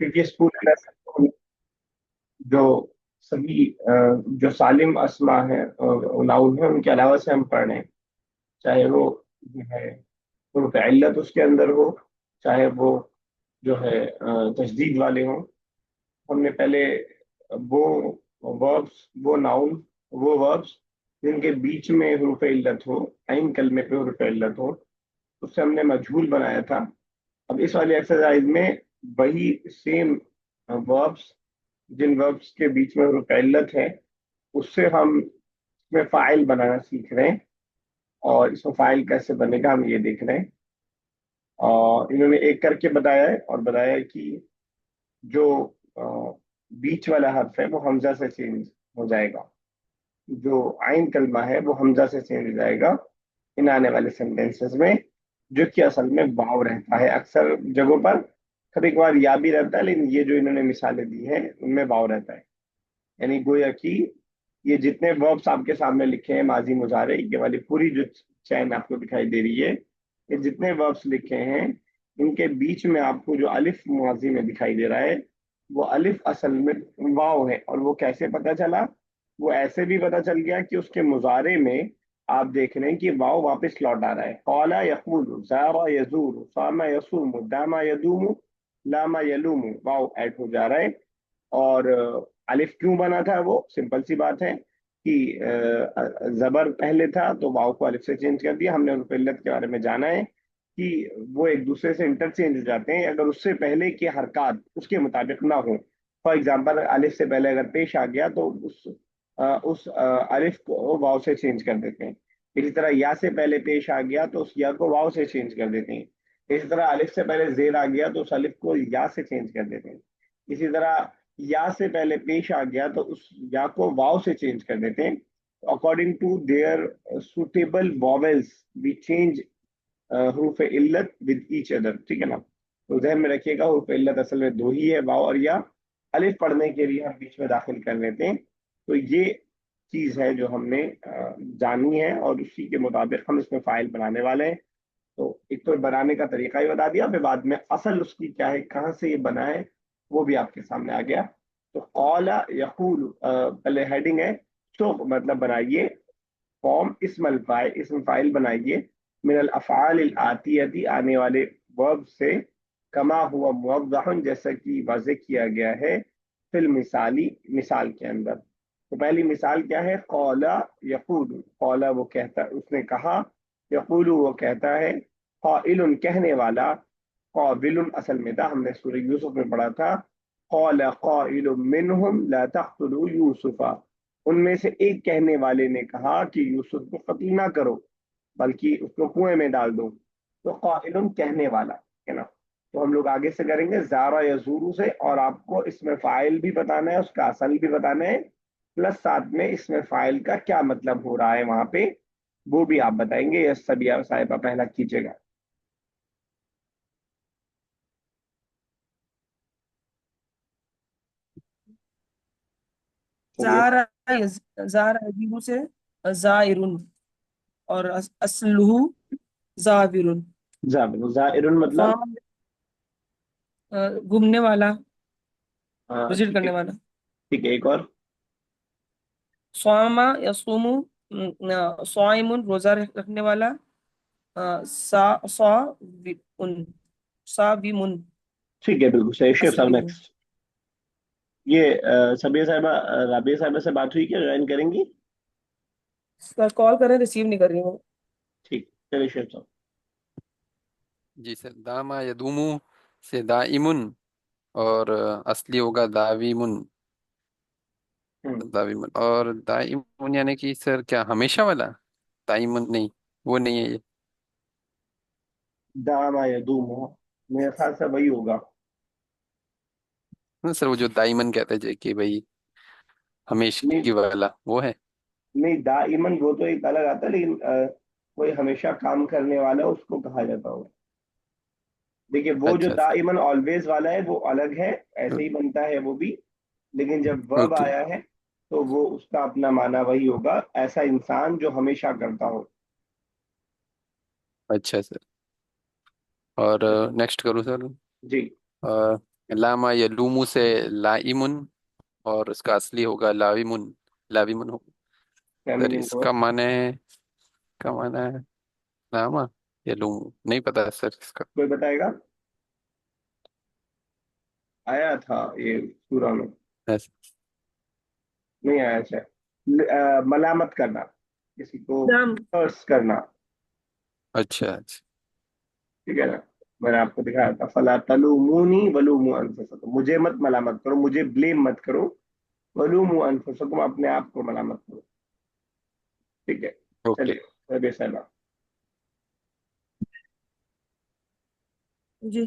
क्योंकि स्कूल में जो सभी जो सालिम अस्मा है नाउन है उनके अलावा से हम पढ़ रहे हैं, चाहे वो जो है हुरूफ इल्लत उसके अंदर हो, चाहे वो जो है तशदीद वाले हों। हमने पहले वो वर्ब्स, वो नाउन, वो वर्ब्स जिनके बीच में हुरूफ इल्लत हो, आइन कलमे पे हुरूफ इल्लत हो, उससे हमने मजहूल बनाया था। अब इस वाली एक्सरसाइज में वही सेम वर्ब्स, जिन वर्ब्स के बीच में हुरूफ इल्लत है, उससे हम इसमें फाइल बनाना सीख रहे हैं। और इसमें फाइल कैसे बनेगा हम ये देख रहे हैं। और इन्होंने एक करके बताया है और बताया है कि जो अ, बीच वाला हर्फ है वो हमजा से चेंज हो जाएगा, जो आइन कलमा है वो हमजा से चेंज हो जाएगा इन आने वाले सेंटेंसेस में, जो कि असल में वाव रहता है अक्सर जगहों पर। कभी कभार या भी रहता है, लेकिन ये जो इन्होंने मिसालें दी हैं उनमें वाव रहता है। यानी गोया कि ये जितने वर्ब्स आपके सामने लिखे हैं माजी मुजारे, ये वाली पूरी जो चैन आपको दिखाई दे रही है, ये जितने वर्ब्स लिखे हैं इनके बीच में आपको जो अलिफ माजी में दिखाई दे रहा है, वो अलिफ असल में वाव है। और वो कैसे पता चला? वो ऐसे भी पता चल गया कि उसके मुजारे में आप देख रहे हैं कि वाव वापस लौट आ रहा है। कौला यकूलु, ज़ारा यजूरु, सामा यसूमु, दामा यदूमु, लामा यलूमु, वाव ऐड हो जा रहा है। और अलिफ क्यों बना था? वो सिंपल सी बात है कि जबर पहले था तो वाव को अलिफ से चेंज कर दिया हमने। उनकी इल्लत के बारे में जाना है कि वो एक दूसरे से इंटरचेंज हो जाते हैं अगर उससे पहले की हरकत उसके मुताबिक ना हो। फॉर एग्जाम्पल, अलिफ से पहले अगर पेश आ गया तो उस अलिफ को वाव से चेंज कर देते हैं। इसी तरह या से पहले पेश आ गया तो उस या को वाव से चेंज कर देते हैं। इसी तरह अलिफ से पहले जेर आ गया तो उस अलिफ को या से चेंज कर देते हैं। इसी तरह या से पहले पेश आ गया तो उस या को वाव से चेंज कर देते हैं। According to their suitable vowels we change हरूफ इल्लत विद ईच अदर। ठीक है ना? तो ध्यान में रखिएगा, हरूफ इल्लत असल में दो ही है, वाव और या। अलिफ पढ़ने के लिए हम बीच में दाखिल कर लेते हैं। तो ये चीज है जो हमने जानी है और उसी के मुताबिक हम इसमें फाइल बनाने वाले हैं। तो एक तो बनाने का तरीका ही बता दिया, फिर बाद में असल उसकी क्या है, कहाँ से ये बना है, वो भी आपके सामने आ गया। तो कौला यकूल पहले हेडिंग है, तो मतलब बनाइए फॉर्म इस्मल फाइल, इसम फाइल बनाइए मिनल अफ़आल आतियती, आने वाले वर्ब से, कमा हुआ मुवज़्ज़हन, जैसा कि वाज़े किया गया है, फिल मिसाली, मिसाल के अंदर। तो पहली मिसाल क्या है? कौला यकूलु, कौला वो कहता, उसने कहा, यकूलु वो कहता है, क़ाइलुन कहने वाला, क़ाबिलुन असल में था, हमने सूरह यूसुफ में पढ़ा था, क़ाल क़ाइलुम मिनहुम ला तक़तुलू यूसुफा, उनमें से एक कहने वाले ने कहा कि यूसुफ को कत्ल ना करो बल्कि उसको कुएं में डाल दो। तो क़ाइलुन कहने वाला, है ना? तो हम लोग आगे से करेंगे ज़ारा यज़ूरू से, और आपको इसमें फाइल भी बताना है, उसका असल भी बताना है, प्लस साथ में इसमें फाइल का क्या मतलब हो रहा है वहां पे, वो भी आप बताएंगे। यस सबिया साहिबा, पहला कीजिएगा। सबिया जारा जारा यजीबु से जायरुन, और असलहू जाविरुन। साहिबा, जाहिरुन मतलब? फाम घूमने वाला, विजिट ठीक है। करने वाला। ठीक है, एक और। स्वामा यसूमु, स्वाइमुन रोजा रखने वाला। सा सा उन, सा विमुन, ठीक है, बिल्कुल सही। शेफ साहब असलिम। नेक्स्ट। ये सबिया साहिबा, राबिया साहिबा से बात हुई क्या? ज्वाइन करेंगी? सर कॉल कर रहे हैं, रिसीव नहीं कर रही हूँ। ठीक, चलिए शेफ साहब। जी सर, दामा यदूमू से दाइमुन, और असली होगा दावीमुन। हम्म। दावीमुन और दाइमुन यानी कि सर क्या हमेशा वाला? दाइमुन नहीं, वो नहीं है ये। दामा या दूम, मेरे ख्याल से वही होगा। सर वो जो दाइमन कहते हैं कि भाई नहीं, हमेशा वाला, वो है। नहीं, दाइमन वो तो एक अलग आता है, लेकिन कोई हमेशा काम करने वाला उसको कहा जाता होगा। देखिए, वो जो अच्छा सर। दाइमन ऑलवेज वाला है वो अलग है, ऐसे ही बनता है वो भी। लेकिन जब वर्ब ओके। आया है तो वो उसका अपना माना वही होगा, ऐसा इंसान जो हमेशा करता हो। अच्छा सर। और नेक्स्ट करूँ सर? जी। लामा यलूमू से लाइमुन, और इसका असली होगा लाविमुन। लाविमुन होगा। क्या सर मीनिंग हुआ? इसका माने, का माना है लामा यलूमू, नहीं पता है सर इसका। कोई बताएगा? आया था ये सूरा में? ऐस- नहीं आया शायद। मलामत करना, किसी को नाम। कर्स करना। अच्छा अच्छा। ठीक है ना? मैंने आपको दिखाया था, फला तलूमुनी वलूमु अनफुसकुम, मुझे मत मलामत करो, मुझे ब्लेम मत करो। वलूमु अनफुसकुम, अपने आप को मलामत करो। ठीक है। ओके। चलिए रबी साहब। जी।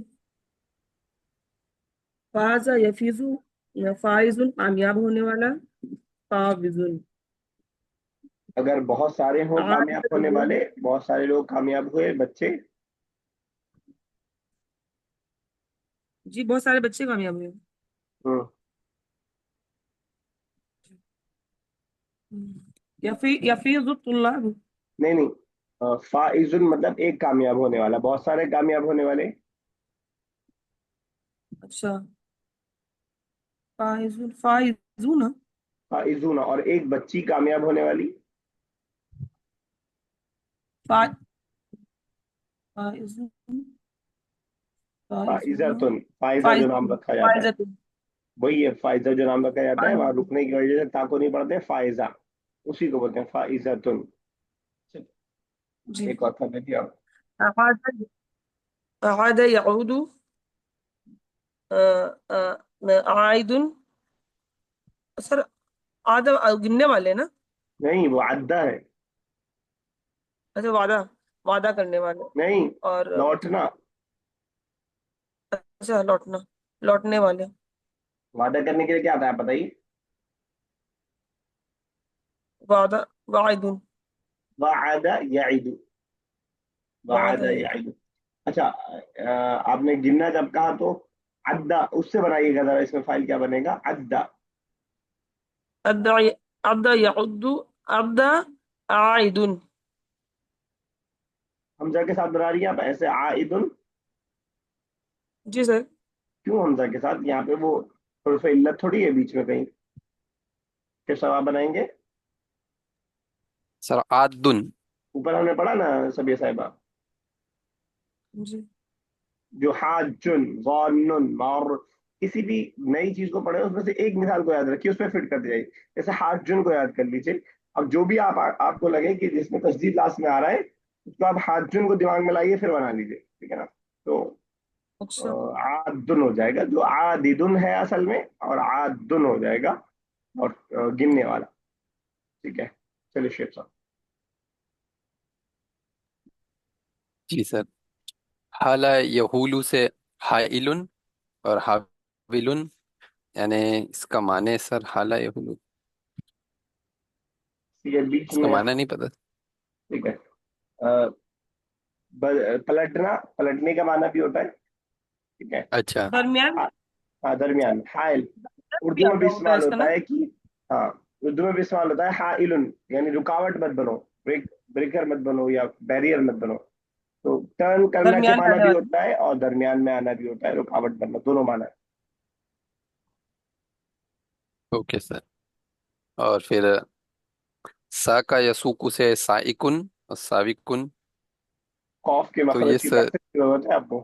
फाजा यफीजु, या फाइजुन कामयाब होने वाला। फाविजुन। अगर बहुत सारे हों कामयाब होने आदिजुन। वाले, बहुत सारे लोग कामयाब हुए बच्चे। जी बहुत सारे बच्चे कामयाब हुए। हम्म। यफीजु तुल्लाब। नहीं नहीं, फाइजुन मतलब एक कामयाब होने वाला, बहुत सारे कामयाब होने वाले। अच्छा। फाइजुन फाइजुन। फाइजुन, और एक बच्ची कामयाब होने वाली। फा फाइजुन फाइजुन फाइजतुन, फाइजा जो नाम फाइजुन रखा जाता है, फाइजतुन। वही है फाइजा जो नाम रखा जाता है, वहां फाइजुन। रुकने की वजह से ताको नहीं पढ़ते, फाइजा उसी को बोलते हैं फाइजतुन। जी। एक और था, देखिए आप। अहाद अहाद यऊदु। आइदुन। सर आदम गिनने वाले ना। नहीं, वो अद्दा है। अच्छा वादा। वादा करने वाले। नहीं, और लौटना। अच्छा लौटना। लौटने वाले। वादा करने के लिए क्या आता है बताइए? वादा। वाइदुन। वादा याइदु। वादा वादा ये। याइदु। अच्छा, आपने गिनना जब कहा तो अद्दा उससे बनाइएगा जरा, इसमें फाइल क्या बनेगा? अद्दा। अब्दा। अब्दा यउद्दु। अब्दा। आइदुन। हमजा के साथ बना रही है आप ऐसे, आइदुन। जी सर। क्यों हमजा के साथ? यहाँ पे वो हुर्फ इल्लत थोड़ी है बीच में कहीं। किस जवाब बनाएंगे? सर आदुन। ऊपर हमने पढ़ा ना सबिया साहिबा, जी। जो हाजुन ज़ानुन मार, किसी भी नई चीज को पढ़े उसमें से एक मिसाल को याद रखिए, उसमें फिट कर दिया जाए। जैसे हाजुन को याद कर लीजिए। अब जो भी आपको लगे कि जिसमें तस्दीद लास्ट में आ रहा है, उसको आप हाजुन को दिमाग में लाइए, फिर बना लीजिए। ठीक है ना? तो अच्छा। आदुन हो जाएगा, जो आदिदुन है असल में, और आदुन हो जाएगा, और गिनने वाला। ठीक है। चलिए शेख साहब। जी सर। हाला यहूलू से हाइलुन और हाविलुन, यानी इसका माने सर हाला यहूलू, ये बीच इसका में। माना नहीं पता। ठीक है। अ, पलटना, पलटने का माना भी होता है। ठीक है। अच्छा। दरमियान। हाँ, हाँ, दरमियान, हाइल। भी उर्दू में भी आता होगा इस्तेमाल इसका होता ना। है कि, हाँ, उर्दू में भी इस्तेमाल होता है हाइलुन, यानी रुकावट मत बनो, ब्रेकर मत बनो, या बैरियर मत बनो। तो टर्न करना के दरमियान में माना आने भी वाली। होता है, और दरमियान में आना भी होता है, रुकावट बनना, दोनों माना है। Okay sir. और फिर सा का यसूकु से साइकुन और साविकुन। खौफ के तो ये मखरज की सर, प्रैक्टिस की जरूरत है आपको।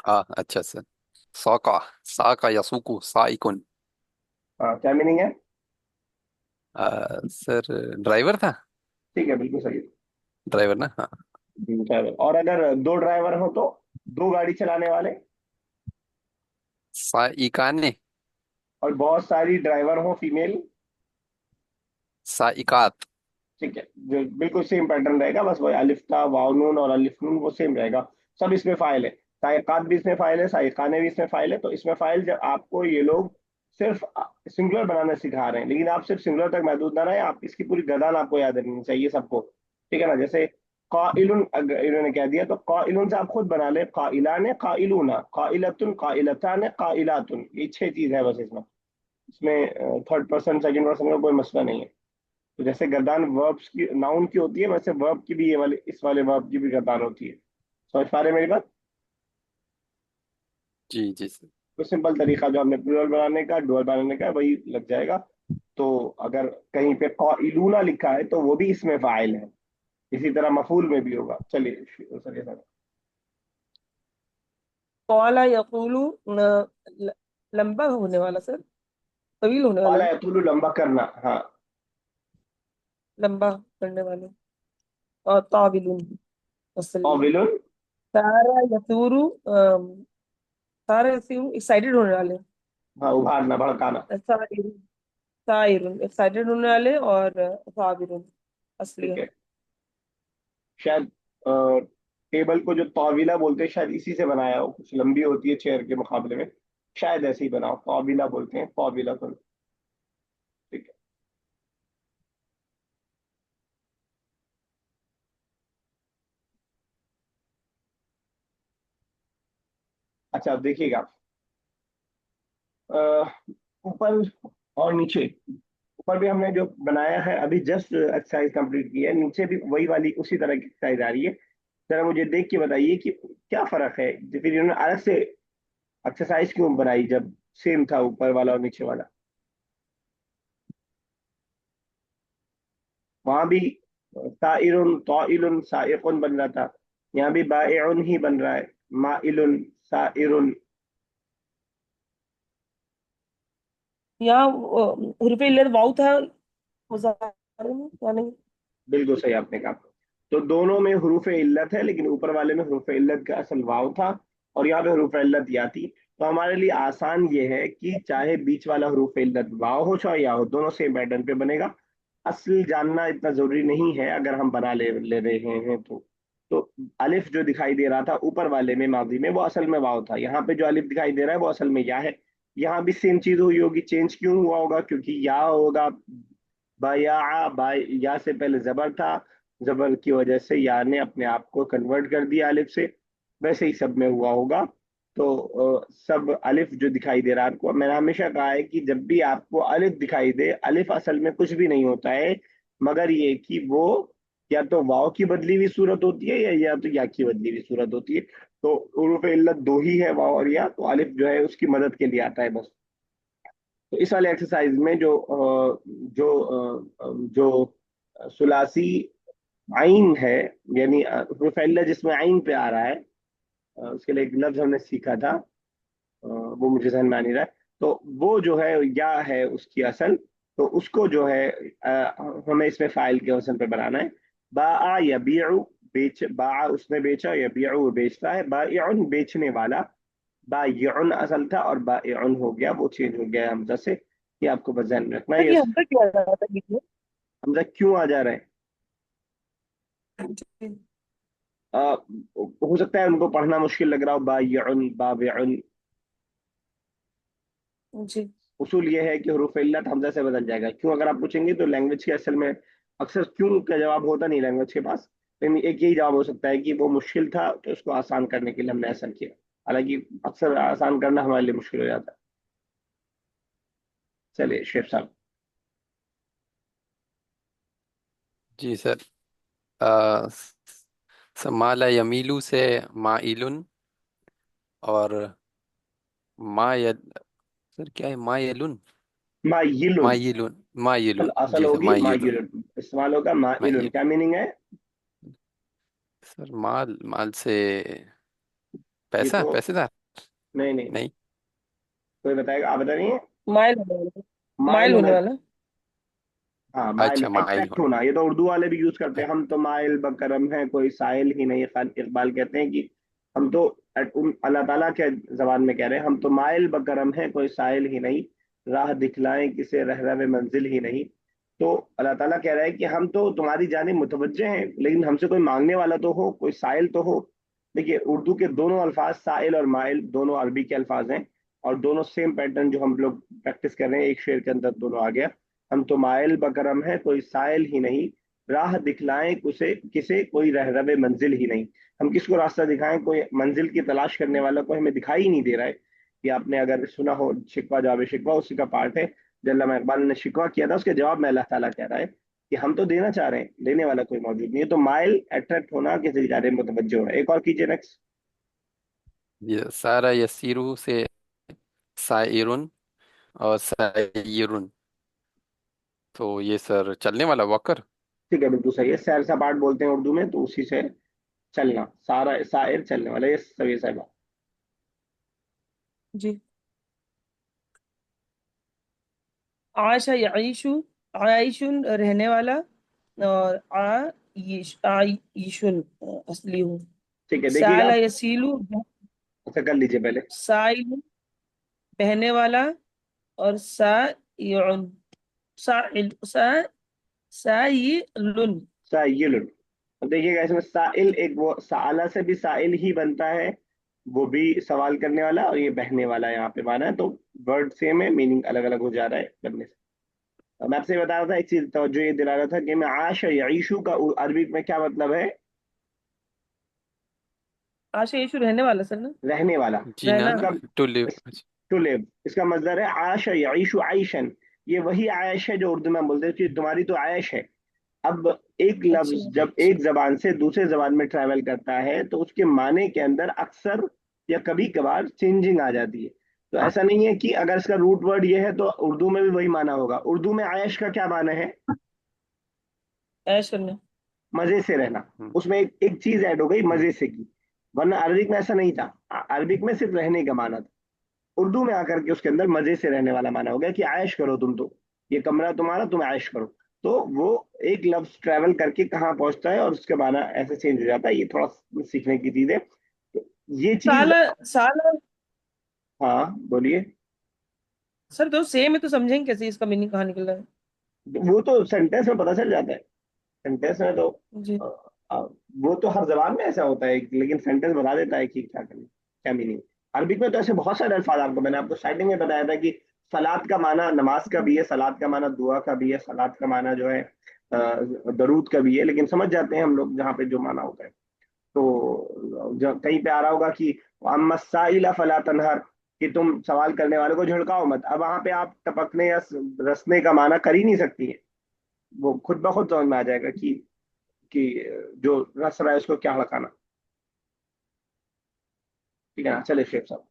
हाँ अच्छा सर। सा का यसूकु साइकुन। हाँ, क्या मीनिंग है? सर ड्राइवर था। ठीक है, बिल्कुल सही है। ड्राइवर ना, हाँ। ड्राइवर, और अगर दो ड्राइवर हो तो दो गाड़ी चलाने वाले। साइकाने। और बहुत सारी ड्राइवर हो फीमेल। साइकात। ठीक है, जो बिल्कुल सेम पैटर्न रहेगा, बस वही अलिफ था, वाव नून और अलिफ नून वो सेम रहेगा। सब इसमें फाइल है। साइकात भी इसमें फाइल है, साइकाने भी इसमें फाइल है। तो इसमें फाइल जब आपको ये लोग सिर्फ सिंगुलर बनाना सिखा रहे हैं, लेकिन आप सिर्फ सिंगुलर तक महदूद ना रहे, आप इसकी पूरी गदान आपको याद रखनी चाहिए सबको। ठीक है ना? जैसे काइलुन, अगर इन्होंने कह दिया तो काइलुन से आप खुद बना ले, काइलान, काइलूना, काइलतुन, काइलतान, काइलातुन, ये छह चीज है बस इसमें। इसमें थर्ड पर्सन सेकंड पर्सन का कोई मसला नहीं है। तो जैसे गर्दान वर्ब्स की, नाउन की होती है, वैसे वर्ब की भी, ये वाले, इस वाले वर्ब की भी गर्दान होती है। समझ पा रहे हैं मेरी बात? जी जी सर। तो सिंपल तरीका जो हमने प्लूरल बनाने का, डुअल बनाने का, वही लग जाएगा। तो अगर कहीं पे कॉइलूना लिखा है तो वो भी इसमें फाइल है। इसी तरह मफूल में भी होगा। चलिए सर, ये सर। कौला यकूलू लंबा होने वाला सर, तवील होने वाला वाला ना, यतुलु, लंबा करना, हाँ। लंबा करने वाले। और ताविलुन असल में। ताविलुन, सारा यसूरू सारा यसूरू एक्साइटेड होने वाले। हाँ, उभारना, भड़काना। साइरुन, साइरुन एक्साइटेड होने वाले, और साबिरुन असली ठीक है। है। शायद टेबल को जो तौविला बोलते हैं शायद इसी से बनाया हो, कुछ लंबी होती है चेयर के मुकाबले में। शायद ऐसे ही बनाओ, तौविला बोलते हैं, तौविला को। ठीक है। अच्छा, अब देखिएगा, अ, ऊपर और नीचे। ऊपर भी हमने जो बनाया है, अभी जस्ट एक्सरसाइज कंप्लीट की है, नीचे भी वही वाली उसी तरह की एक्सरसाइज आ रही है। जरा मुझे देख के बताइए कि क्या फर्क है, तो फिर इन्होंने अलग से एक्सरसाइज क्यों बनाई जब सेम था ऊपर वाला और नीचे वाला। वहां भी साइरुन तौइलुन साइकुन बन रहा था, यहाँ भी बाइउन ही बन रहा है, माइलुन साइरुन। यहाँ हुर्फ इल्लत वाउ था मुज़ाहरे में या नहीं? बिल्कुल सही आपने कहा। तो दोनों में हरूफ इल्लत है, लेकिन ऊपर वाले में हरूफ इल्लत का असल वाव था, और यहाँ पे हरूफ इल्लत या थी। तो हमारे लिए आसान ये है कि चाहे बीच वाला हरूफ इल्लत वाव हो चाहे या हो, दोनों सेम पैटर्न पे बनेगा। असल जानना इतना जरूरी नहीं है, अगर हम बना ले रहे हैं तो अलिफ जो दिखाई दे रहा था ऊपर वाले में माजी में, वो असल में वाव था। यहाँ पे जो अलिफ दिखाई दे रहा है वो असल में या है। यहाँ भी सेम चीज हुई होगी। चेंज क्यों हुआ होगा? क्योंकि या होगा बया, बाय, या से पहले जबर था, जबर की वजह से या ने अपने आप को कन्वर्ट कर दिया अलिफ से। वैसे ही सब में हुआ होगा। तो सब अलिफ जो दिखाई दे रहा है आपको, मैंने हमेशा कहा है कि जब भी आपको अलिफ दिखाई दे, अलिफ असल में कुछ भी नहीं होता है, मगर ये कि वो या तो वाव की बदली हुई सूरत होती है, या तो या की बदली हुई सूरत होती है। तो उरूफ इल्लत दो ही है, वाव और या, तो अलिफ जो है उसकी मदद के लिए आता है बस। तो इस वाले एक्सरसाइज में जो सुलासी आइन है, यानी रुफैला जिसमें आइन पे आ रहा है, उसके लिए एक लफ्ज हमने सीखा था, वो मुझे जहन में आ नहीं रहा है। तो वो जो है या है उसकी असल। तो उसको जो है हमें इसमें फाइल के वजन पे बनाना है। बा या बा उसने बेचा, या वो बेचता है, बाइउन बेचने वाला। बाइउन असल था और बाइउन हो गया, वो चेंज हो गया हमजा से। ये आपको बस ध्यान में रखना है। सर ये हमजा क्यों आ रहा था बीच में? हमजा क्यों आ जा रहा है? जी। अ, हो सकता है उनको पढ़ना मुश्किल लग रहा हो, बाइउन बाबिउन। जी। उसूल ये है कि हरूफ इल्लत हमजा से बदल जाएगा। क्यों अगर आप पूछेंगे तो लैंग्वेज के असल में अक्सर क्यों का जवाब होता नहीं लैंग्वेज के पास। लेकिन एक यही जवाब हो सकता है कि वो मुश्किल था, तो उसको आसान करने के लिए हमने ऐसा किया। हालांकि अक्सर आसान करना हमारे लिए मुश्किल हो जाता है। चलिए शेफ साहब। जी सर। आ, माला यमीलू से माइलुन, और मा य सर क्या है, मायलुन? माइलुन, मायलुन, असल मायलुन, असल जी सर, होगी मायलुन। माइलुन, इस्तेमाल होगा माइलुन। मायलुन क्या मीनिंग है? सर, माल, माल से ये पैसा, तो पैसेदार। नहीं नहीं, नहीं कोई बताएगा? आप बता रही हैं। माइल होने वाला, माइल माइल होने होना, वाला। हाँ, माइल अच्छा, माइल अट्रैक्ट होने। होना। ये तो उर्दू वाले भी यूज करते हैं, हम तो माइल बकरम है कोई साइल ही नहीं। खान इकबाल कहते हैं कि हम तो अल्लाह ताला के जबान में कह रहे हैं, हम तो माइल बकरम है कोई साइल ही नहीं, राह दिखलाएं किसे रहरव मंजिल ही नहीं। तो अल्लाह ताला कह रहा है कि हम तो तुम्हारी जानिब मुतवज्जे हैं, लेकिन हमसे कोई मांगने वाला तो हो, कोई साइल तो हो। देखिए, उर्दू के दोनों अल्फाज साइल और माइल दोनों अरबी के अल्फाज हैं, और दोनों सेम पैटर्न जो हम लोग प्रैक्टिस कर रहे हैं, एक शेर के अंदर दोनों आ गया। हम तो माइल बकरम है कोई साइल ही नहीं, राह दिखलाएं उसे किसे कोई रहरव मंजिल ही नहीं। हम किसको रास्ता दिखाएं? कोई मंजिल की तलाश करने वाला कोई हमें दिखाई ही नहीं दे रहा है। ये आपने अगर सुना हो, शिकवा जवाब शिकवा उसी का पार्ट है। जो अल्लामा इकबाल ने शिकवा किया था, उसके जवाब में अल्लाह ताला कह रहा है कि हम तो देना चाह रहे हैं, देने वाला कोई मौजूद नहीं है। तो माइल अट्रैक्ट होना, किसी जा रहे मुतवज्जो होना। एक और कीजिए नेक्स्ट। ये सारा यसीरू से साइरुन और साइरुन, तो ये सर चलने वाला वॉकर। ठीक है, बिल्कुल सही है। सैर सपाट बोलते हैं उर्दू में, तो उसी से चलना, सारा साइर चलने वाला, ये सभी साहब। जी। आशा यईशु, आयशुन रहने वाला, और आयशुन असली हूँ। ठीक है, देखिएगा साला आप। यसीलु, अच्छा, कर लीजिए पहले। साइल बहने वाला, और साइउन, साइल साइलुन। साइलुन। अब देखिएगा इसमें साइल, एक वो साला से भी साइल ही बनता है, वो भी सवाल करने वाला, और ये बहने वाला यहाँ पे माना है, तो वर्ड सेम है, मीनिंग अलग अलग हो जा रहा है बनने से। अब मैं आपसे बता रहा था एक चीज, तो जो ये दिला रहा था कि मैं आश यईशु का अरबी में क्या मतलब है? आशा यीशु रहने वाला सर ना, रहने वाला। जीना रहना। ना, इसका टू लिव। अच्छा। टू लिव, इसका मतलब है आश यईशु आयशन। ये वही आयश है जो उर्दू में हम बोलते हैं कि तुम्हारी तो आयश है। अब एक अच्छा। लफ्ज जब एक जबान से दूसरे जबान में ट्रैवल करता है, तो उसके माने के अंदर अक्सर या कभी कभार चेंजिंग आ जाती है। तो ऐसा नहीं है कि अगर इसका रूट वर्ड ये है तो उर्दू में भी वही माना होगा। उर्दू में आयश का क्या माना है? ऐश करना। मजे से रहना। हम्म। उसमें एक चीज ऐड हो गई, हम्म। मजे से की। वरना अरबिक में ऐसा नहीं था। अरबिक में सिर्फ रहने का माना था। उर्दू में आकर के उसके अंदर मजे से रहने वाला माना हो गया कि आयश करो तुम तो, ये कमरा तुम्हारा, तुम आयश करो। तो वो एक लफ्ज ट्रैवल करके कहाँ पहुंचता है और उसके माना ऐसे चेंज हो जाता है, ये थोड़ा सीखने की चीज है। तो ये चीज। साला, साला। हाँ, बोलिए। सर तो सेम है, तो समझेंगे कैसे इसका मीनिंग कहाँ निकल रहा है? वो तो सेंटेंस में पता चल जाता है। सेंटेंस में तो जी। अ, अ, वो तो हर जबान में ऐसा होता है, लेकिन सेंटेंस बता देता है कि क्या करना, क्या मीनिंग। अरबिक में तो ऐसे बहुत सारे अल्फाज, आपको मैंने आपको स्टार्टिंग में बताया था कि सलात का माना नमाज का भी है, सलात का माना दुआ का भी है, सलात का माना जो है दरूद का भी है, लेकिन समझ जाते हैं हम लोग जहाँ पे जो माना होता है। तो जब कहीं पे आ रहा होगा कि अम्मा साइला फला तनहर, कि तुम सवाल करने वाले को झिड़काओ मत, अब वहां पे आप टपकने या रसने का माना कर ही नहीं सकती है। वो खुद ब खुद समझ में आ जाएगा कि जो रस रहा है उसको क्या हड़काना। ठीक है ना? चलिए शेख साहब।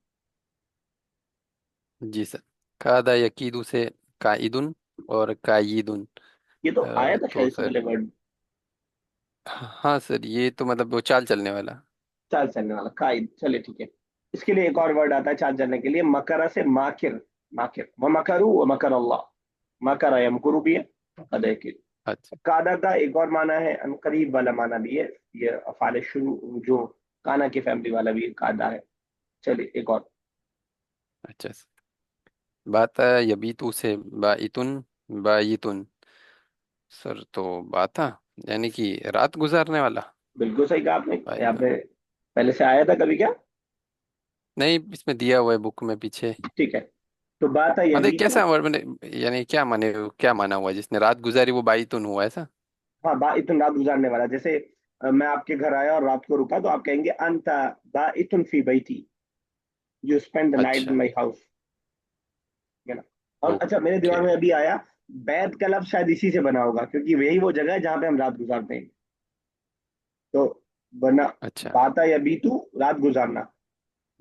जी सर। कादा यकीदू से काइदुन और कायीदुन। ये तो आया था शायद तो इससे सर, पहले वर्ड। हाँ सर, ये तो मतलब वो चाल चलने वाला। चाल चलने वाला कायद, चलिए ठीक है। इसके लिए एक और वर्ड आता है चाल चलने के लिए, मकरा से माकिर। माकिर, व मकरू व मकर अल्लाह। मकरा यमकुरु भी है, कद यकीद। अच्छा। कादा का एक और माना है अनकरीब वाला माना भी है। ये अफाल शुरू जो काना की फैमिली वाला भी कादा है। चलिए एक और। अच्छा सर। बाता यबीतू से बाइतुन, बाइतुन। सर तो बाता यानी कि रात गुजारने वाला। बिल्कुल सही कहा आपने। ये बाइतुन। आपने पहले से आया था कभी क्या? नहीं, इसमें दिया हुआ है बुक में पीछे। ठीक है। तो बात है ये मतलब भी तो। कैसा वर्ड मैंने, यानी क्या माने, क्या माना हुआ जिसने रात गुजारी वो बाइतुन हुआ ऐसा। हाँ, बा इतुन रात गुजारने वाला। जैसे मैं आपके घर आया और रात को रुका, तो आप कहेंगे अंता बा इतुन फी बैती, you spend the night in अच्छा। My house. है ना? और अच्छा, मेरे ओके। दिमाग में अभी आया, बैत का लफ्ज शायद इसी से बना होगा, क्योंकि वही वो जगह है जहाँ पे हम रात गुजारते हैं। तो बना, अच्छा। बाता या बीतू, रात गुजारना।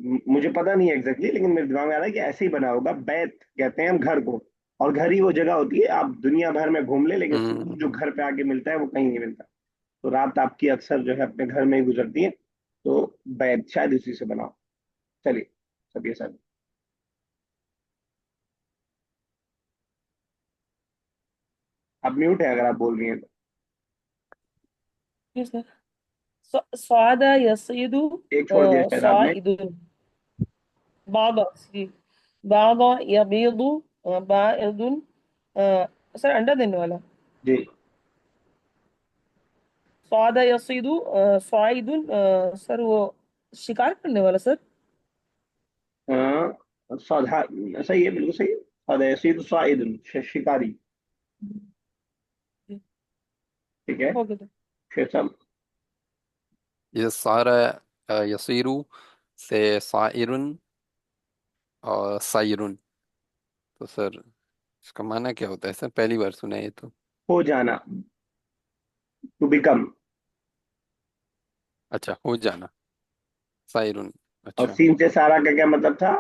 मुझे पता नहीं है एग्जैक्टली, लेकिन मेरे दिमाग में आ रहा है कि ऐसे ही बना होगा। बैत कहते हैं हम घर को, और घर ही वो जगह होती है, आप दुनिया भर में घूम ले, लेकिन सुकून जो हम्म। घर पे आके मिलता है वो कहीं नहीं मिलता। तो रात आपकी अक्सर जो है अपने घर में ही गुजरती है। तो बैत शायद उसी से बना हो। चलिए, सब ये सब। आप म्यूट है अगर आप बोल रही हैं तो। जी सर। स्वादा यसीदु, एक छोड़ दिया शायद आपने। स्वाइदुन। बाबा जी। बाबा यबीदु, बाइदुन। सर अंडा देने वाला। जी। स्वादा यसीदु, स्वाइदुन, सर वो शिकार करने वाला सर। हाँ, सौधा। सही है, बिल्कुल सही है। सौदा यसीद साइद, शिकारी। जी, ठीक है। हो गया तो। शेर साहब। ये सारा यसीरु से साइरुन और साइरुन। तो सर इसका माना क्या होता है सर, पहली बार सुना है ये तो। हो जाना, टू बिकम। अच्छा, हो जाना। साइरुन। और अच्छा। सीन से सारा का क्या मतलब था?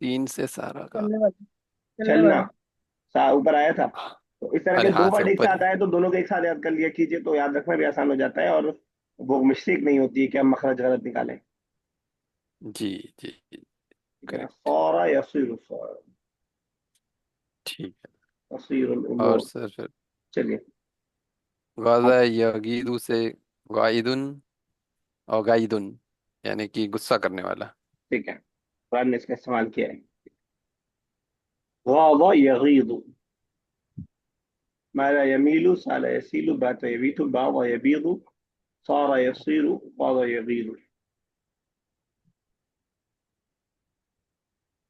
तीन से सारा का। चलने वाला, चलने चलना। वाला। ऊपर आया था। तो इस तरह अरे के दो हाँ, से वर्ड एक ऊपर साथ ही। आए तो दोनों को एक साथ याद कर लिया कीजिए, तो याद रखना भी आसान हो जाता है, और वो मिस्टेक नहीं होती है कि हम मखरज गलत निकालें। जी जी। ठीक है ना, करेक्ट। सारा यसीर, ठीक है। यसीर और उमूर। सर फिर चलिए। गाज़ा अब यगीदु से गाइदुन और गाइदुन, यानी कि गुस्सा करने वाला। ठीक है, कुरान ने इसका इस्तेमाल किया है। गाज़ा यगीदु, माला यमीलु, साला यसीलु, बात यबीतु, बाज़ा यबीदु, सारा यसीरु, गाज़ा यगीदु।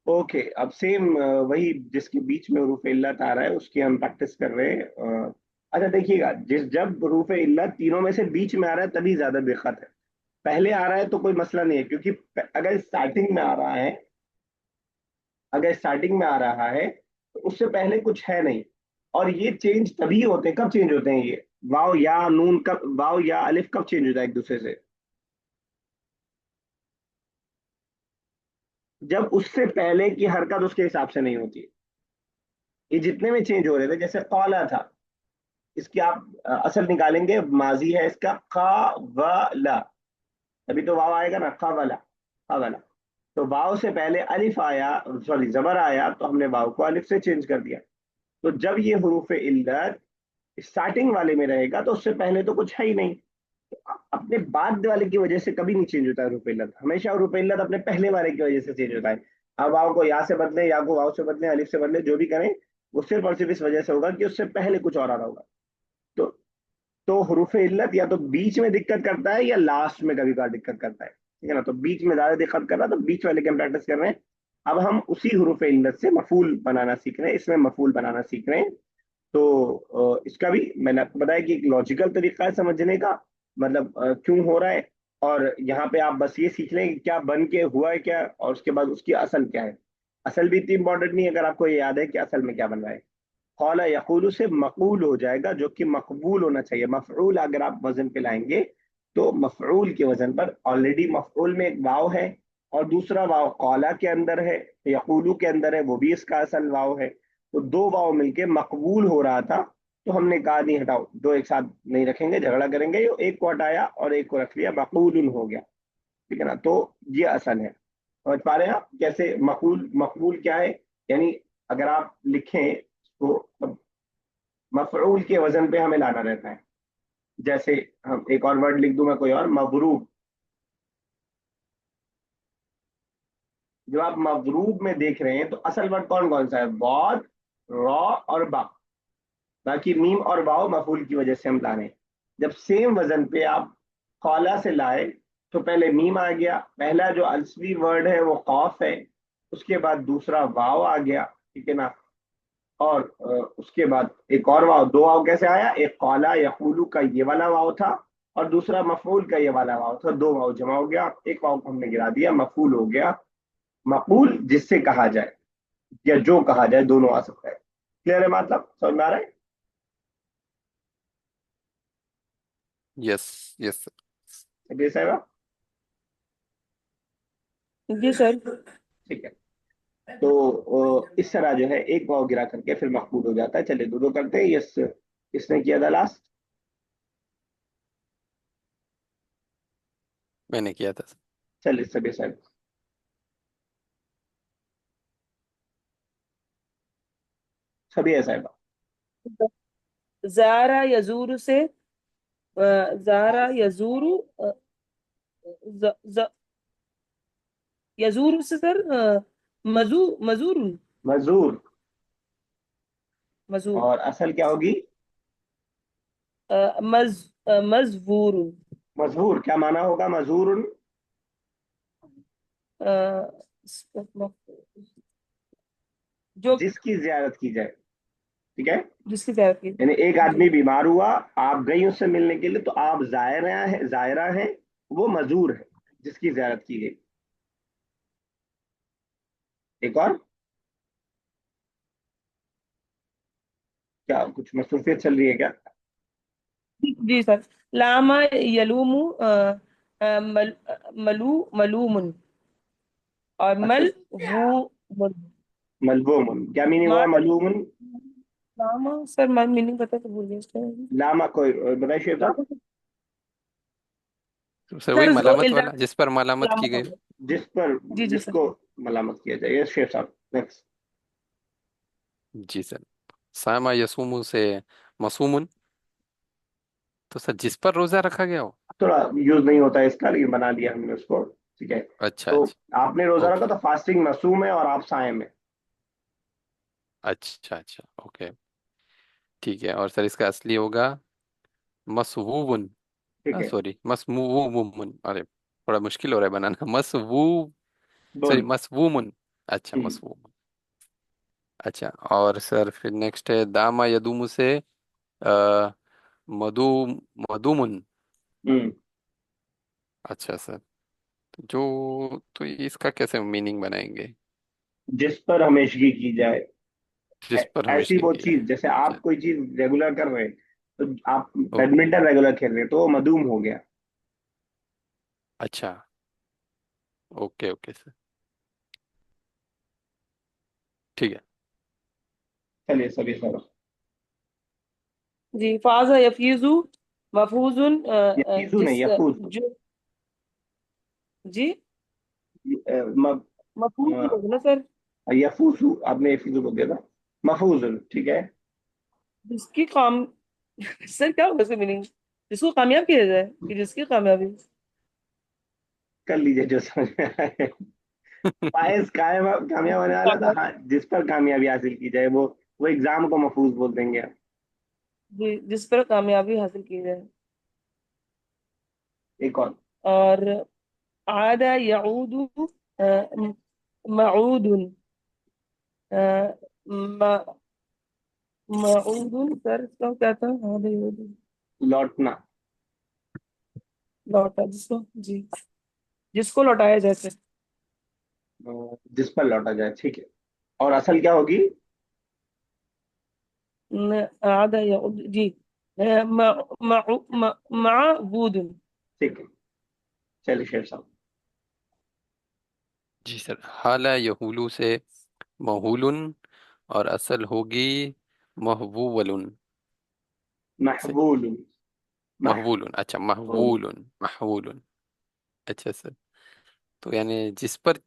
ओके, अब सेम वही जिसके बीच में हरूफ इल्लत आ रहा है उसकी हम प्रैक्टिस कर रहे हैं। अच्छा देखिएगा, जब हरूफ इल्लत तीनों में से बीच में आ रहा है तभी ज्यादा दिक्कत है। पहले आ रहा है तो कोई मसला नहीं है, क्योंकि अगर स्टार्टिंग में आ रहा है, अगर स्टार्टिंग में आ रहा है तो उससे पहले कुछ है नहीं। और ये चेंज तभी होते हैं, कब चेंज होते हैं ये? वाव या नून कब, वाव या अलिफ कब चेंज होता है एक दूसरे से? जब उससे पहले की हरकत उसके हिसाब से नहीं होती। ये जितने में चेंज हो रहे थे, जैसे कौला था, इसकी आप असल निकालेंगे, माजी है इसका क़ावला, तभी तो वाव आएगा ना, क़ावला, क़ावला। तो वाव से पहले अलिफ आया, सॉरी जबर आया, तो हमने वाव को अलिफ से चेंज कर दिया। तो जब ये हरूफ इल्लत स्टार्टिंग वाले में रहेगा तो उससे पहले तो कुछ है ही नहीं। अपने बाद वाले की वजह से कभी नहीं चेंज होता है हरूफ इल्लत, हमेशा हरूफ इल्लत अपने पहले वाले की वजह से चेंज होता है। अब वाव को या से बदले, या को वाव से बदले, अलिफ से बदले, जो भी करें, वो सिर्फ और सिर्फ इस वजह से होगा कि उससे पहले कुछ और आ रहा होगा। तो हरूफ इल्लत या तो बीच में दिक्कत करता है या लास्ट में कभी कभार दिक्कत करता है, ठीक है ना। तो बीच में ज्यादा दिक्कत कर रहा है तो बीच वाले की हम प्रैक्टिस कर रहे हैं। अब हम उसी हरूफ इल्लत से मफूल बनाना सीख रहे हैं, इसमें मफूल बनाना सीख रहे हैं। तो इसका भी मैंने आपको बताया कि एक लॉजिकल तरीका है समझने का, मतलब क्यों हो रहा है। और यहाँ पे आप बस ये सीख लें कि क्या बन के हुआ है क्या, और उसके बाद उसकी असल क्या है। असल भी इतनी इंपॉर्टेंट नहीं है, अगर आपको ये याद है कि असल में क्या बन रहा है। कौला यकूलू से मकूल हो जाएगा, जो कि मकबूल होना चाहिए। मफरूल अगर आप वजन पे लाएंगे तो मफरूल के वजन पर ऑलरेडी मफरूल में एक वाव है, और दूसरा वाव कौला के अंदर है, यकूलू के अंदर है, वो भी इसका असल वाव है। तो दो वाव मिलके मकबूल हो रहा था। तो हमने कहा नहीं हटाओ, दो एक साथ नहीं रखेंगे, झगड़ा करेंगे, एक को हटाया और एक को रख लिया, मकबूल हो गया। ठीक है ना, तो ये असल है। समझ पा रहे हैं आप कैसे मकबूल, मकबूल क्या है? यानी अगर आप लिखें तो मफरूल के वजन पे हमें लाना रहता है। जैसे हम एक और वर्ड लिख दूं मैं, कोई और, मबरूब। जब आप मबरूब में देख रहे हैं तो असल वर्ड कौन कौन सा है? बॉद, रॉ और बा। बाकी मीम और वाव मफूल की वजह से हम ला रहे हैं। जब सेम वजन पे आप कौला से लाए तो पहले मीम आ गया, पहला जो अलसवी वर्ड है वो कौफ है, उसके बाद दूसरा वाव आ गया, ठीक है ना। और उसके बाद एक और वाव, दो वाव कैसे आया? एक कौला यकूलू का ये वाला वाव था, और दूसरा मफूल का ये वाला वाव था। दो वाव जमा हो गया, एक वाव को हमने गिरा दिया, मफूल हो गया। मकूल जिससे कहा जाए या जो कहा जाए, दोनों आ सकता है। क्लियर है, मतलब समझ में आ रहा है? Yes yes. ओके साहब, जी सर। ठीक है। तो इस तरह जो है एक वाव गिरा करके फिर मकबूल हो जाता है। चलिए दो दो करते हैं। यस, किसने किया था लास्ट? मैंने किया था। चलिए सभी साहब, सभी है साहब। जारा यजूर से जारा यजूर, ज, ज, यजूर से सर, मजूर, मजूर। मजूर, और असल क्या होगी? मजबूर, मजबूर। क्या माना होगा मजूर? जो जिसकी जियारत की जाए, ठीक है। जिसकी तरफ की। यानी एक जी। आदमी बीमार हुआ, आप गई उससे मिलने के लिए, तो आप जायरा है, वो मजूर है जिसकी जियारत की गई। एक और, क्या कुछ मसरूफियत चल रही है क्या? जी सर। लामा यलूमु, मलूमुन और अच्छा, मल वो मुन। मलबूम क्या मीनिंग हुआ माँ मलबूम? लामा सर, मैं मीनिंग पता तो भूल गया इसका। लामा कोई बताइए शेख साहब। लामा तो सर वही सर, उसको मलामत वाला इल्जाम जिस पर मलामत की लामा गई हो हो। गया। जिस पर, जी जी सर। जिसको मलामत किया जाए, यस शेख साहब नेक्स्ट। जी सर। सामा यसूमु से मसूमुन, तो सर जिस पर रोजा रखा गया हो। थोड़ा यूज नहीं होता है इसका, लेकिन बना दिया हमने उसको। ठीक है। अच्छा तो अच्छा। आपने रोजा रखा ओके। तो फास्टिंग मसूम है और आप सायम है। अच्छा अच्छा ओके। ठीक है, और सर इसका असली होगा मसवूबुन। ठीक है। सॉरी, मसवूबुन, अरे थोड़ा मुश्किल हो रहा है बनाना। सॉरी बोल। मसवूमुन। अच्छा हम्म। मसवूमुन। अच्छा, और सर फिर नेक्स्ट है दामा यदुमु से आ, मधु मधुमुन। हम्म। अच्छा सर, तो इसका कैसे मीनिंग बनाएंगे? जिस पर हमेशगी की जाए। जिस पर ऐसी हमेशा वो की जाए। चीज, जैसे अच्छा। आप कोई चीज रेगुलर कर रहे हैं, तो आप ओके। बैडमिंटन रेगुलर खेल रहे हैं तो वो मधुम हो गया। अच्छा। Okay okay sir. ठीक है। चलिए सभी सर। जी, फाजा यफीजु मफूजुन, यफीजू नहीं, जिस यफूज। जो जी म, मफूज ही होगा ना सर। यफूसू, आपने यफीजू बोल दिया था। मफूजुल, ठीक है। जिसकी काम सर क्या होगा इसका मीनिंग? जिसको कामयाब किया जाए कि जिसकी कामयाबी। कर लीजिए जो समझ में आए। फायज कामयाब होने जिसकी वाला था, कामयाबी, हाँ, जिस पर कामयाबी हासिल की जाए वो एग्जाम को महफूज बोल देंगे आप। जिस पर कामयाबी हासिल की जाए। एक और। और आदा यऊदु मऊदुन, मऊदुन सर, इसका क्या था? आदा यऊदु, लौटना। लौटा जिसको, जी जिसको लौटाया जाए सर। जिस पर लौटा जाए, ठीक है। और असल क्या होगी? आदा यऊदु जी, मऊदुन। ठीक है। चलिए शेर साहब। जी सर, हाला यहूलू से महूलुन, और असल होगी महवूवलुन। सही। महबूल। मह महवूलुन, अच्छा महवूलुन महवूलुन। अच्छा सर, तो यानी जिस पर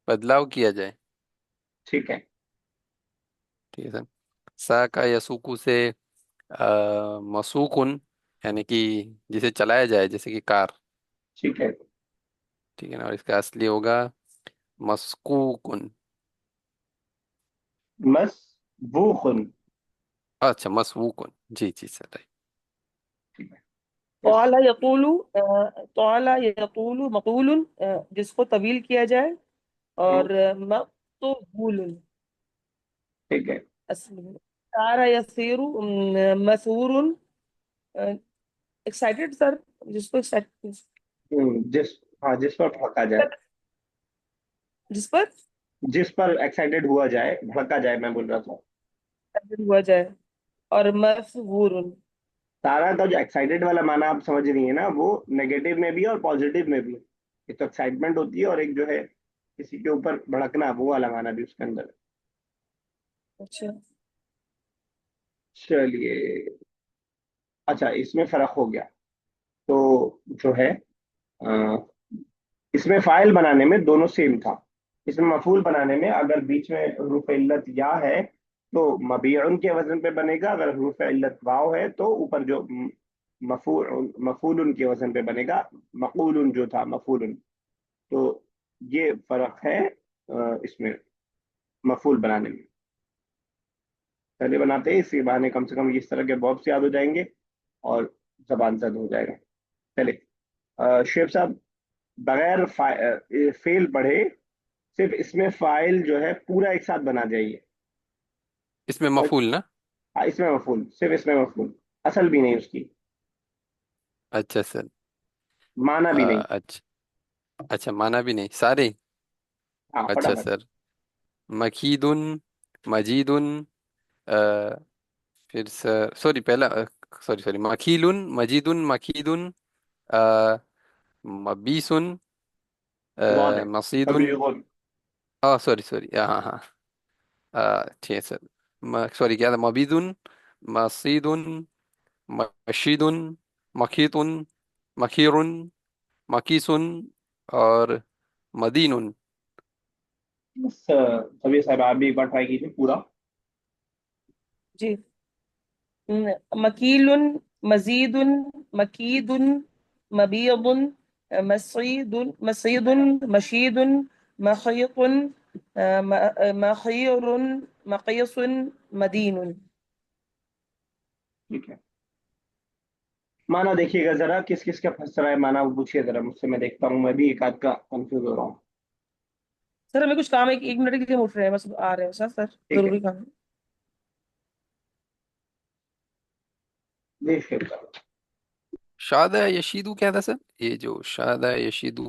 बदलाव किया जाए। ठीक है। ठीक है सर। सा का यसुकु से मसूकुन, यानी कि जिसे चलाया जाए, जैसे कि कार। ठीक है। ठीक है ना, और इसका असली होगा मस्कूकुन। मस वो खुन। अच्छा मसवूकुन, जी जी सर राइट। ठीक है। यस। तौला यतूलु, तौला यतूलु मकूलुन, जिसको तवील किया जाए। और मकतूबुलुन ठीक है। असली में। सारा यसीरु मसूरुन, एक्साइटेड सर, जिसको एक्साइटेड, जिस, हाँ, जिस पर भड़का जाए। जिस पर जिस पर एक्साइटेड हुआ जाए, भड़का जाए, मैं बोल रहा था। excited हुआ जाए। और मसरूरुन। सारा का जो एक्साइटेड वाला माना आप समझ रही है ना, वो नेगेटिव में भी और पॉजिटिव में भी। एक तो एक्साइटमेंट होती है और एक जो है किसी के ऊपर भड़कना, वो वाला माना भी उसके अंदर। अच्छा। चलिए। अच्छा, इसमें फर्क हो गया। तो जो है अ, इसमें फाइल बनाने में दोनों सेम था। इसमें मफूल बनाने में अगर बीच में हरूफ इल्लत या है तो मबीउन के वजन पे बनेगा, अगर हरूफ इल्लत वाव है तो ऊपर जो मफूल मफूलुन के वजन पे बनेगा। मकूलुन जो था मफूलुन। तो ये फर्क है इसमें मफूल बनाने में। पहले बनाते हैं, इसी बहाने कम से कम इस तरह के बॉब्स याद हो जाएंगे और जबान जद हो जाएगा। चलिए शेख साहब, बगैर फेल पढ़े सिर्फ इसमें फाइल जो है पूरा एक साथ बना जाइए। इसमें मफूल ना। हाँ, इसमें मफूल, सिर्फ इसमें मफूल। असल भी नहीं उसकी, अच्छा सर। माना भी नहीं। अच्छा। अच्छा माना भी नहीं सारे। हाँ, अच्छा फटाफट। सर। मखीदुन, मजीदुन, अ, फिर सर सॉरी पहला, सॉरी सॉरी, मखीलुन मजीदुन मखीदुन, मबीसुन, बहुत है। मसीदुन। तबलीगुन। सॉरी सॉरी, हाँ हाँ। ठीक है सर, सॉरी क्या था? मबीदुन, मसीदुन, मशीदुन, मखीतुन, मखीरुन, मकीसुन, और मदीनुन। बस सभी साहब आप भी एक बार ट्राई कीजिए पूरा। जी। मकीलुन, मजीदुन, मकीदुन, मबीदुन, मसीदुन, मशीदुन, मखीतुन, मखीरुन, मकीसुन, मदीनुन। ठीक है। माना देखिएगा जरा किस किस का फंस रहा है, माना वो पूछिए जरा मुझसे, मैं देखता हूँ, मैं भी एक आध का कंफ्यूज हो रहा हूँ। सर हमें कुछ काम है, एक मिनट के लिए उठ रहे हैं, बस आ रहे हैं सर, ठीक है। जरूरी काम है। देखिए। शादा यशीदु क्या था सर? ये जो शादा यशीदु।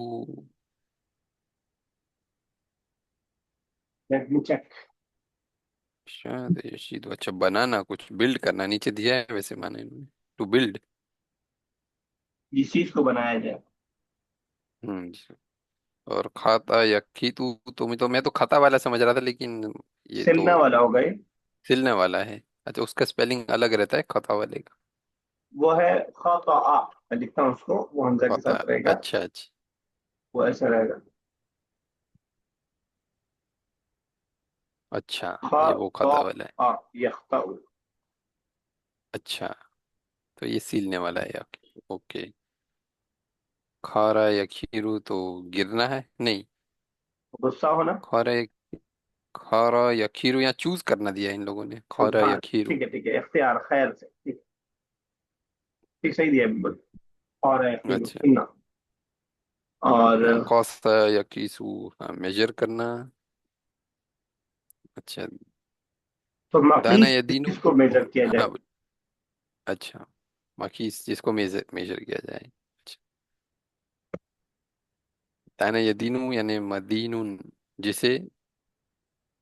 Let me check. शादा यशीदु, अच्छा बनाना, कुछ बिल्ड करना, नीचे दिया है वैसे माने इन्होंने, टू बिल्ड। जिस चीज को बनाया जाए। हम्म। और खाता यकीतु, तो मैं तो खाता वाला समझ रहा था, लेकिन ये तो सिलना वाला हो गए। सिलने वाला है। अच्छा, उसका स्पेलिंग अलग रहता है खाता वाले का। वो है खाता। मैं लिखता हूँ उसको, वो हमजा के खाता, साथ रहेगा। अच्छा अच्छा। वो ऐसा रहेगा। अच्छा, ये वो खाता। खाता वाला है। यख्ता। अच्छा, तो ये सीलने वाला है, ओके ओके। खारा या खीरू तो गिरना है नहीं। गुस्सा होना। खारा या, खारा या खीरू, यहाँ चूज करना दिया है इन लोगों ने, खारा या हाँ खीरू। ठीक है ठीक है, इख्तियार खैर से ठीक। ठीक सही दिया बिल्कुल। और है फिर अच्छा। सुनना। और कौसा या कीसू, हाँ मेजर करना। अच्छा। तो दाना मकीस या दीनू, किसको मेजर किया हाँ जाए। अच्छा, मखीस जिसको मेजर मेजर किया जाए। अच्छा, दाना या दीनू यानी मदीनुन, जिसे,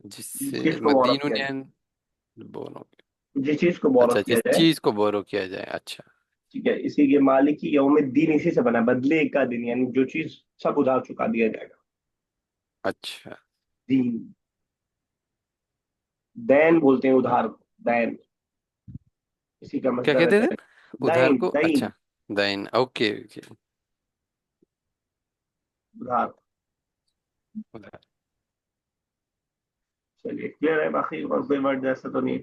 जिस जिससे चीज को बोरो मदीनुन किया जाए। यानी बोलो। जिस चीज को बोरो अच्छा, किया जिस जाए। चीज को बोरो किया जाए, अच्छा। ठीक है, इसी के मालिकी यौमिद्दीन इसी से बना है, बदले का दिन, यानी जो चीज सब उधार चुका दिया जाएगा। अच्छा, दीन। दैन बोलते हैं उधार को, दैन। इसी का क्या मसदर है कहते थे? दैन। उधार दैन को, दैन। अच्छा। दाइन, ओके ओके। उधार। उधार। चलिए क्लियर है, बाकी और कोई वर्ड जैसा तो नहीं।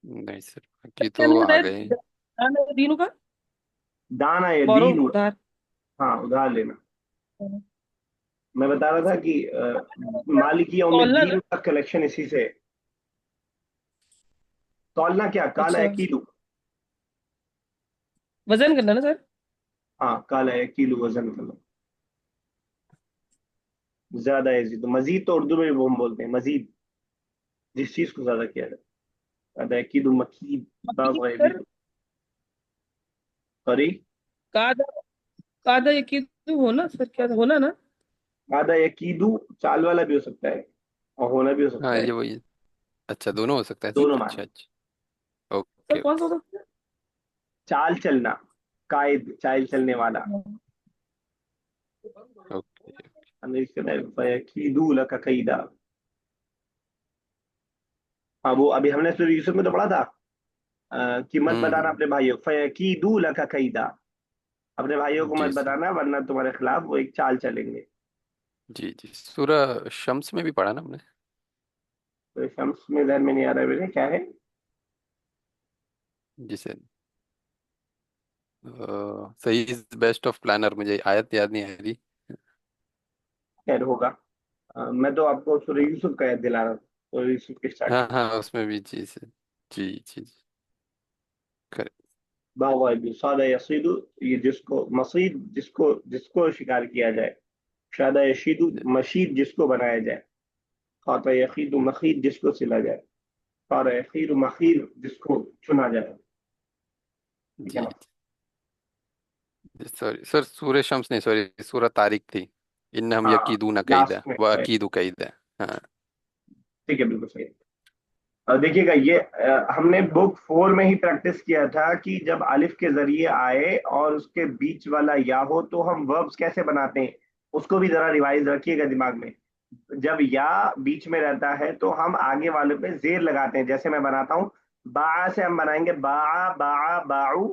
नहीं सर, बाकी क्या तो नहीं आ बताया? गए। दीनू का दाना या बोरो, दीन। उधार। हाँ उधार लेना। मैं बता रहा था कि मालिकी तौलना यौमिद्दीन ना। का कलेक्शन इसी से है। तौलना क्या, काला है अच्छा, किलो। वजन करना ना सर। हाँ काला है किलो, वजन करना। ज्यादा है तो मजीद, तो उर्दू में वो हम बोलते हैं मजीद, जिस चीज को ज्यादा किया जाए। ज्यादा है किलो मकीद। मकीन भी सर। सॉरी। कादा, कादा यकीन होना सर, क्या था? होना ना। आधा यकीदू चाल वाला भी हो सकता है, और होना भी हो हाँ सकता है। ये वही। अच्छा, दोनों हो सकता है सर, दोनों अच्छा माने। अच्छा। सर ओके कौन सा होता चाल चलना। कायद, चाल चलने वाला। है? ओके। फयकीदू लका कैदा। हाँ वो अभी हमने सूरह यूसुफ में तो पढ़ा था, कि मत बताना हम्म। अपने भाइयों को, फयकीदू लका कैदा। अपने भाइयों को जी मत सर। बताना, वरना तुम्हारे खिलाफ वो एक चाल चलेंगे। जी जी, सूरह शम्स में भी पढ़ा ना हमने। तो शम्स में ध्यान में नहीं आ रहा है मेरे, क्या है। जी सर। सही इज बेस्ट ऑफ प्लानर, मुझे आयत याद नहीं आ रही। खैर होगा। मैं तो आपको सूरह यूसुफ का याद दिला रहा था, सूरह यूसुफ की हाँ स्टार्टिंग। हाँ, उसमें भी जी सर। जी जी जी। करेक्ट। बावा भी सादा यसीदु, ये जिसको मसीद, जिसको जिसको शिकार किया जाए। शादा यशीदु, मशीद जिसको बनाया जाए। खाता यकीदु मखीद जिसको सिला जाए। खारा यकीदु मखीद जिसको चुना जाए। ठीक है जी ना। जी, सॉरी सर, सूरह शम्स नहीं, सॉरी सूरह तारिक थी। इन हम हाँ यकीदून कैदा लास्ट में व है। अकीदु कैदा। हाँ। ठीक है बिल्कुल सही। देखिएगा ये हमने बुक 4 में ही प्रैक्टिस किया था कि जब अलिफ के जरिए आए और उसके बीच वाला या हो तो हम वर्ब्स कैसे बनाते हैं, उसको भी जरा रिवाइज रखिएगा दिमाग में। जब या बीच में रहता है तो हम आगे वाले पे जेर लगाते हैं। जैसे मैं बनाता हूँ, बा से हम बनाएंगे बा, बा, बाउ,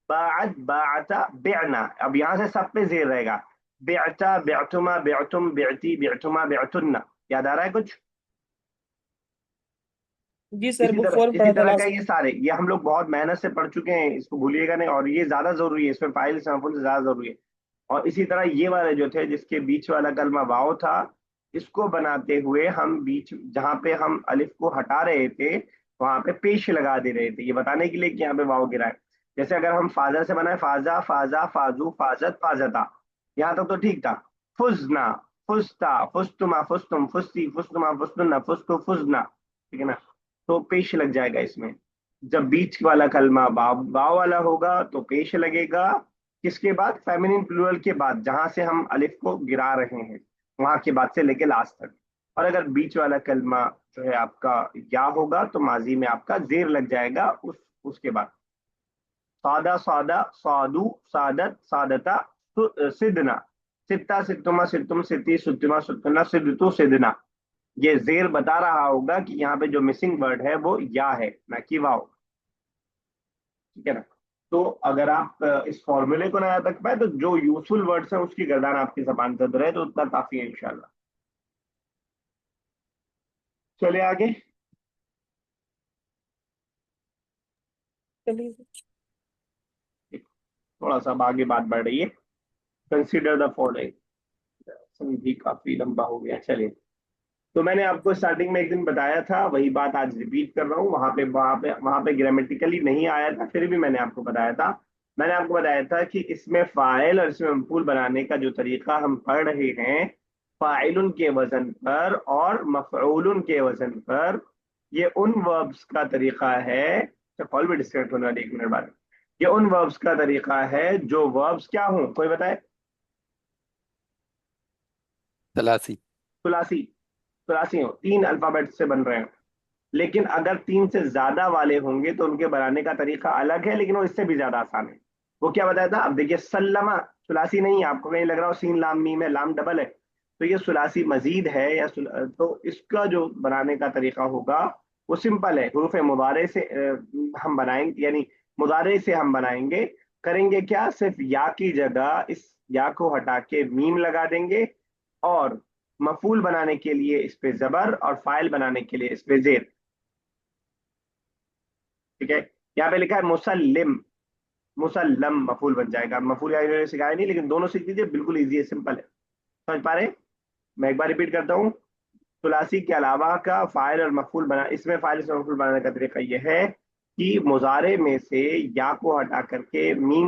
बाअत, बाअता, बेअना। अब यहाँ से सब पे जेर रहेगा, बेअता, बेअतुमा, बेअतुम, बेअती, बेअतुमा, बेअतुन्ना। याद आ रहा है कुछ? जी सर, बुक 4 में इसी पढ़ा था तरह का लास्ट ये में। सारे, ये हम लोग बहुत मेहनत से पढ़ चुके हैं, इसको भूलिएगा नहीं। और ये ज्यादा जरूरी है, इसमें फाइल से मफूल से ज्यादा जरूरी है। और इसी तरह ये वाले जो थे जिसके बीच वाला कलमा वाव था, इसको बनाते हुए हम बीच जहां पे हम अलिफ को हटा रहे थे वहां पे पेश लगा दे रहे थे, ये बताने के लिए कि यहाँ पे वाव गिरा है। जैसे अगर हम फाजर से बनाए, फाजा, फाजा, फाजू, फाजत, फाजता, यहाँ तक तो ठीक था। फुजना, फुस्ता, फुस्तुमा, फुस्तुम, फुस्ती, फुस्तुमा, फुस्तुन्ना, फुस्तु, फुजना, ठीक है ना? तो पेश लग जाएगा इसमें। जब बीच वाला कलमा वाव वाव वाला होगा तो पेश लगेगा। किसके बाद? फेमिनिन प्लूरल के बाद, जहां से हम अलिफ को गिरा रहे हैं वहां के बाद से लेके लास्ट तक। और अगर बीच वाला कलमा जो है आपका या होगा तो माजी में आपका जेर लग जाएगा उसके बाद। सादा, सादा, सादू, सादत, सादता, सिदना, सित्ता, सित्तुमा, सित्तुम, सिद्दी, सुत्तुमा, सुत्तुना, सिद्धतु, सिदना। ये जेर बता रहा होगा कि यहाँ पे जो मिसिंग वर्ड है वो या है, ना कि वाव। ठीक है ना? तो अगर आप इस फॉर्मूले को ना याद रख पाए तो जो यूजफुल वर्ड्स है उसकी गर्दान आपकी जबान पर रहे तो उतना काफी है इंशाल्लाह। चलिए आगे। चलिए सर। थोड़ा सा अब आगे बात बढ़ रही है। Consider the following. समझी काफी लंबा हो गया, चलिए। तो मैंने आपको स्टार्टिंग में एक दिन बताया था, वही बात आज रिपीट कर रहा हूँ। वहां पे ग्रामेटिकली नहीं आया था, फिर भी मैंने आपको बताया था। मैंने आपको बताया था कि इसमें फाइल और इसमें मफूल बनाने का जो तरीका हम पढ़ रहे हैं, फाइलुन के वजन पर और मफऊलुन के वजन पर, ये उन वर्ब्स का तरीका है। तो कॉल भी डिस्कनेक्ट होने वाली 1 मिनट बाद। ये उन वर्ब्स का तरीका है जो वर्ब्स क्या हों, कोई बताए? तलासी। तुलासी। तुलासी हो, 3 अल्फाबेट से बन रहे हैं। लेकिन अगर 3 से ज्यादा वाले होंगे तो उनके बनाने का तरीका अलग है, लेकिन वो इससे भी ज्यादा आसान है। वो क्या बताया था? अब देखिए, सल्लमा सुलासी नहीं है, आपको कहीं लग रहा हो सीन लाम मीम है, लाम डबल है, तो ये सुलासी मजीद है तो इसका जो बनाने का तरीका होगा वो सिंपल है। हरूफ मुबारे से हम बनाएंगे, यानी मुजारे से हम बनाएंगे। करेंगे क्या? सिर्फ या की जगह इस या को हटा के मीम लगा देंगे, और मफूल बनाने के लिए इस पे जबर और फाइल बनाने के लिए इस पे जेर। ठीक है? यहाँ पे लिखा है मुसल्लिम, मुसल्लम मफूल बन जाएगा। मफूल या इन्होंने सिखाया नहीं, लेकिन दोनों सीख लीजिए, बिल्कुल इजी है, सिंपल है। समझ पा रहे हैं? मैं एक बार रिपीट करता हूँ। तुलासी के अलावा का फाइल और मफूल बना, इसमें फाइल से मफूल बनाने का तरीका यह है कि मुजारे में से या को हटा करके मीम